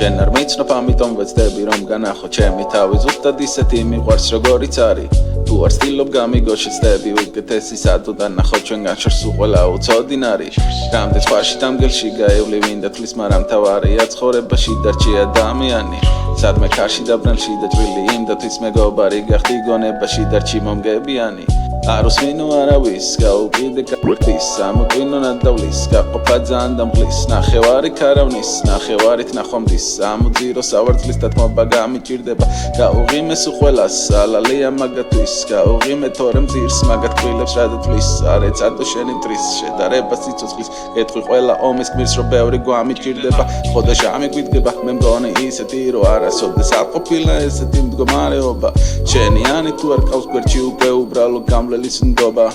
შენ არ მიცნობ ამიტომ ვეცდები რომ განახო ჩემი თავი ზუსტად ისეთი მიყვარს როგორიც არის თუ არ სტილობ გამიგო შეცდები უკეთესი სადოდან ნახო ჩვენგან შორს უყველა უცოდინარი რამდენ სხვაში დამგელში გაევლი მინდა თვლის მაგრამ თავარია ცხოვრებაში დარჩი ადამიანი სადმე ქარში და ბრანში და ჭრილი იმ დათვის მეგობარი გახდი გონებაში დარჩი მომგებიანი არ უსმინო არავის გაუყიდე კაპრის ამოკვინო ნადავლის გაყოფა ძალიან დამღლის ნახევარი ქარავნის ნახევარით ნახვამდის ამოძირო სავარცხლის დათმობა გამიჭირდება გაუღიმეს უყველას ალალია მაგათვის გაუღიმე თორემ ძირს მაგათ ყვილებს რადათვლის არ ეცადო შენი მტრის შედარება სიცოცხლის კეთხვი ყველა ომის გმირს რომ ბევრი გვამიჭირდება ხოდა შემიგვიდგება მე მგონი ისეთი რომ არასოდეს არ ყოფილა ესეთი მდგომარეობა შენიანი თუ არ ყავს გვერდში უკვე უბრალო გამლელის ნდობა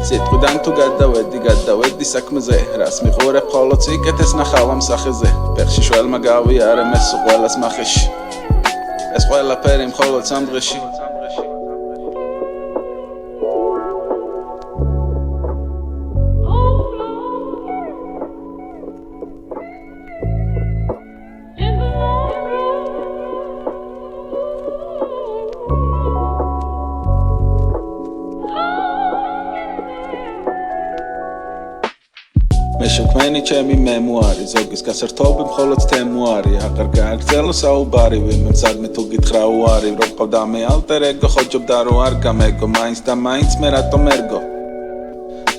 სიტყვიდან თუ გადავედი საქმეზე რას მიყურებ ხოლო ციკეთეს ნახავ ამ სახეზე ფეხში შველმა გავიარემ ეს ყველას მახეში ეს ყველაფერი მხოლოდ სამ დღეში მე შექმენი ჩემი მემუარი ზოგის გასართობი მხოლოდ თემუარი აღარ გააგრძელო საუბარი ვინმე სადმე თუ გითხრა უარი რომ ყავდა მე ალტერ ეგო ხოჭობდა რომ არ გამეგო მაინც და მაინც მე რატომ ერგო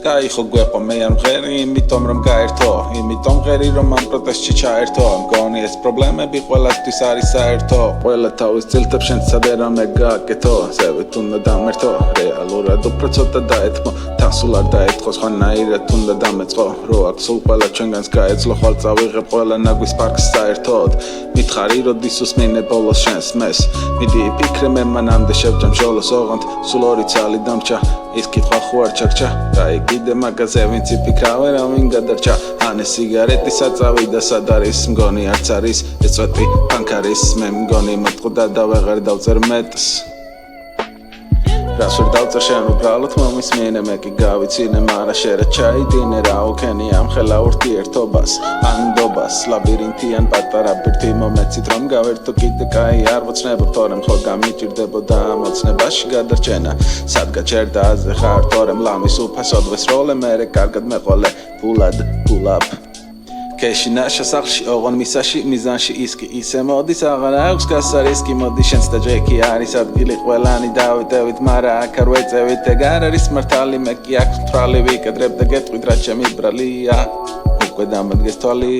გაიხო გვეყო მე არ მღერი იმიტომ რომ გაერთო იმიტომ მღერი რომ ამ პროტესტში ჩაერთო მგონი ეს პრობლემები ყველასთვის არის საერთო ყველა თავის ძილთებს შენ სადერამე გააკეთო ზევით უნდა დამერთო რეალურად უფრო ცოტა დაეთმო თასულ არ დაეთხო სხვანაირად უნდა დამეწყო რო აქ სულ ყველა ჩვენგანს გაეძლო ხვალ წავიღებ ყველა ნაგვის პარკს საერთოდ მითხარი როდის უსმინე ბოლოს შენს მეს მიდი ფიქრე მე მანამდე შევჭამ შოლოს ოღონდ სულ ორი ცალი დამჭა ის კითხვა ხო არ ჩაქჩა გაიგიდე მაგაზე ვინც იფიქრავე რა ვინ გადარჩა ან ეს სიგარეტი საწავი და სად არის მგონი არც არის ეს წვეტი ფანქარის მე მგონი მოტყდა და ვეღარ დავწერ მეტს რას ვერ დავწერ შენ უბრალოდ მომისმინე მე კი გავიცინე მარა შერა ჩაიდინე რა უქენი ამ ხელა ურთიერთობას ანდობას ლაბირინთიან პატარა ბირთი მომეცით რომ გავერთო კიდე კაი არ ვოცნებობ თორემ ხო გამიჭირდებოდა ამოცნებაში გადარჩენა სად გაჩერდა აზე ხარ თორემ ლამის უფასოდ ვესროლე მერე კარგად მეყოლე ფულად ფულაპ კეში ნაშა სახში ოღონ მისაში მიზანში ისკი ისე მოდის აღარ აქვს გასარისკი მოდი შენც და ჯეკი არის ადგილი ყველანი დავიტევით მარა აქ არ ვეწევით ეგ არ არის მართალი მე კი აქ მთვრალი ვიკედრებ და გეტყვით რა ჩემი ბრალია უკვე დამადგეს თვალი